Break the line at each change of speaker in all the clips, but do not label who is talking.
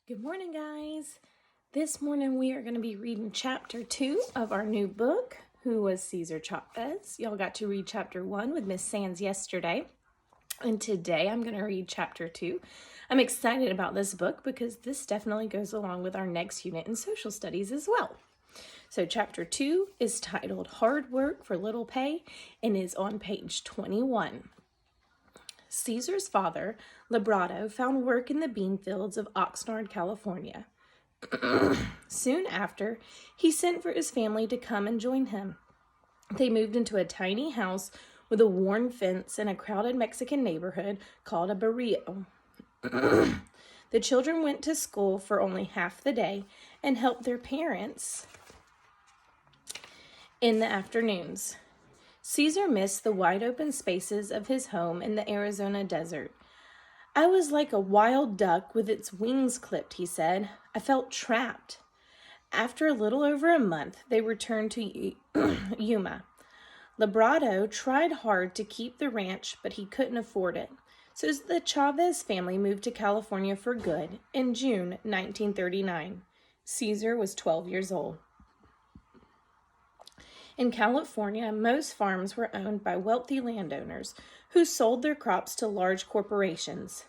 Good morning, guys. This morning we are going to be reading chapter 2 of our new book, Who Was Cesar Chavez? Y'all got to read chapter 1 with Miss Sands yesterday, and today I'm going to read chapter 2. I'm excited about this book because this definitely goes along with our next unit in social studies as well. So chapter 2 is titled Hard Work for Little Pay and is on page 21. Cesar's father, Labrado, found work in the bean fields of Oxnard, California. Soon after, he sent for his family to come and join him. They moved into a tiny house with a worn fence in a crowded Mexican neighborhood called a barrio. The children went to school for only half the day and helped their parents in the afternoons. Cesar missed the wide-open spaces of his home in the Arizona desert. I was like a wild duck with its wings clipped, he said. I felt trapped. After a little over a month, they returned to Yuma. Labrado tried hard to keep the ranch, but he couldn't afford it. So the Chavez family moved to California for good in June 1939. Cesar was 12 years old. In California, most farms were owned by wealthy landowners who sold their crops to large corporations.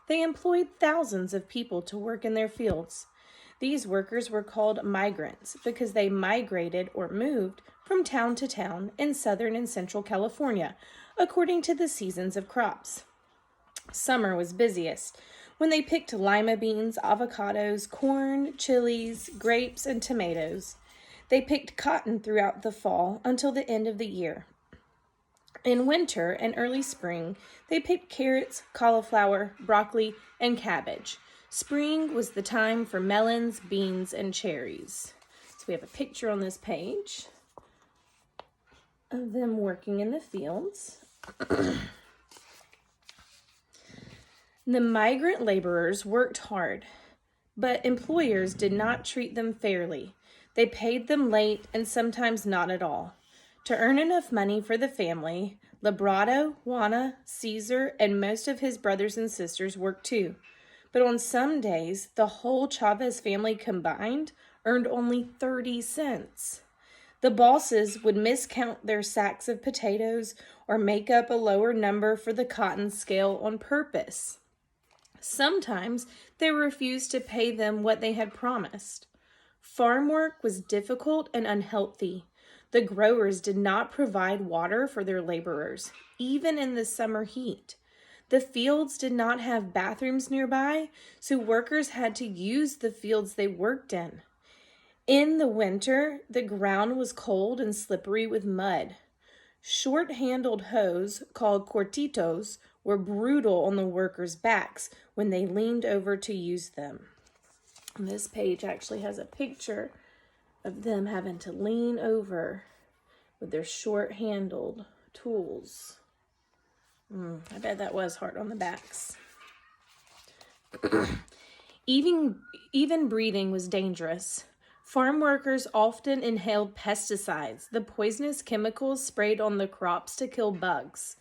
They employed thousands of people to work in their fields. These workers were called migrants because they migrated or moved from town to town in southern and central California, according to the seasons of crops. Summer was busiest when they picked lima beans, avocados, corn, chilies, grapes, and tomatoes. They picked cotton throughout the fall until the end of the year. In winter and early spring, they picked carrots, cauliflower, broccoli, and cabbage. Spring was the time for melons, beans, and cherries. So we have a picture on this page of them working in the fields. The migrant laborers worked hard, but employers did not treat them fairly. They paid them late and sometimes not at all. To earn enough money for the family, Labrado, Juana, Cesar, and most of his brothers and sisters worked too. But on some days, the whole Chavez family combined earned only 30 cents. The bosses would miscount their sacks of potatoes or make up a lower number for the cotton scale on purpose. Sometimes they refused to pay them what they had promised. Farm work was difficult and unhealthy. The growers did not provide water for their laborers, even in the summer heat. The fields did not have bathrooms nearby, so workers had to use the fields they worked in. In the winter, the ground was cold and slippery with mud. Short-handled hoes, called cortitos, were brutal on the workers' backs when they leaned over to use them. This page actually has a picture of them having to lean over with their short-handled tools. I bet that was hard on the backs. Even breathing was dangerous. Farm workers often inhaled pesticides, the poisonous chemicals sprayed on the crops to kill bugs.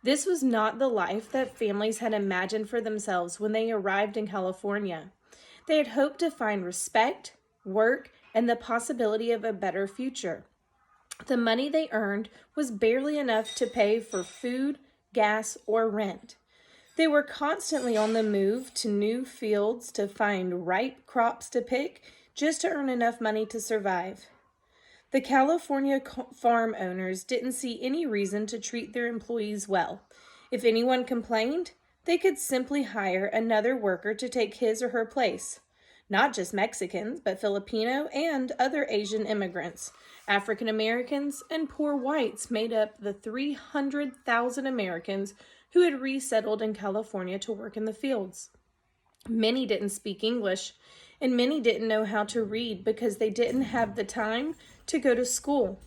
This was not the life that families had imagined for themselves when they arrived in California. They had hoped to find respect, work, and the possibility of a better future. The money they earned was barely enough to pay for food, gas, or rent. They were constantly on the move to new fields to find ripe crops to pick just to earn enough money to survive. The California farm owners didn't see any reason to treat their employees well. If anyone complained, they could simply hire another worker to take his or her place. Not just Mexicans, but Filipino and other Asian immigrants. African Americans and poor whites made up the 300,000 Americans who had resettled in California to work in the fields. Many didn't speak English, and many didn't know how to read because they didn't have the time to go to school.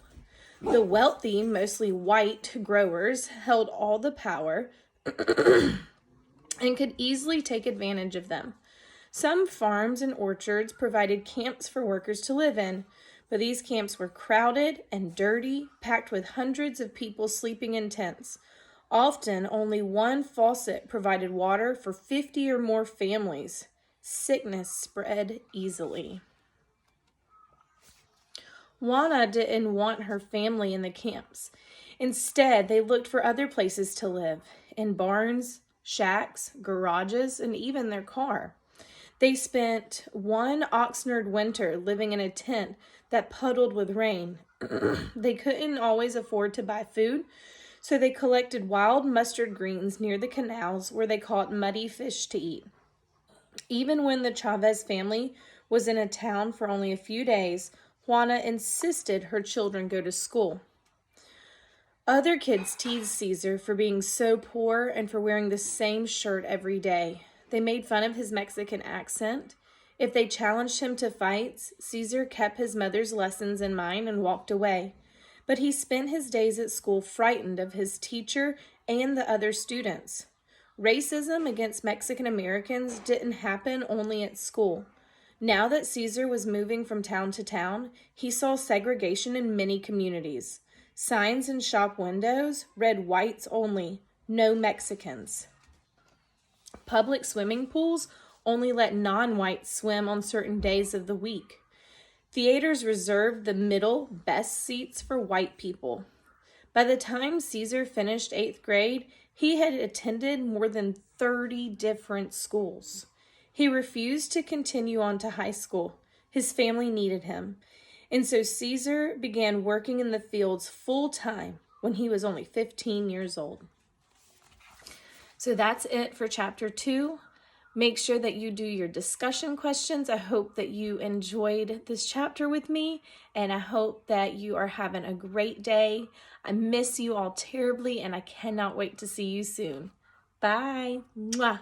The wealthy, mostly white growers held all the power and could easily take advantage of them. Some farms and orchards provided camps for workers to live in, but these camps were crowded and dirty, packed with hundreds of people sleeping in tents. Often, only one faucet provided water for 50 or more families. Sickness spread easily. Juana didn't want her family in the camps. Instead, they looked for other places to live, in barns, shacks, garages, and even their car. They spent one Oxnard winter living in a tent that puddled with rain. They couldn't always afford to buy food, so they collected wild mustard greens near the canals where they caught muddy fish to eat. Even when the Chavez family was in a town for only a few days, Juana insisted her children go to school. Other kids teased Cesar for being so poor and for wearing the same shirt every day. They made fun of his Mexican accent. If they challenged him to fights, Cesar kept his mother's lessons in mind and walked away. But he spent his days at school frightened of his teacher and the other students. Racism against Mexican Americans didn't happen only at school. Now that Cesar was moving from town to town, he saw segregation in many communities. Signs in shop windows read whites only, no Mexicans. Public swimming pools only let non-whites swim on certain days of the week. Theaters reserved the middle, best seats for white people. By the time Cesar finished 8th grade, he had attended more than 30 different schools. He refused to continue on to high school. His family needed him. And so Cesar began working in the fields full-time when he was only 15 years old. So that's it for chapter 2. Make sure that you do your discussion questions. I hope that you enjoyed this chapter with me, and I hope that you are having a great day. I miss you all terribly, and I cannot wait to see you soon. Bye. Mwah.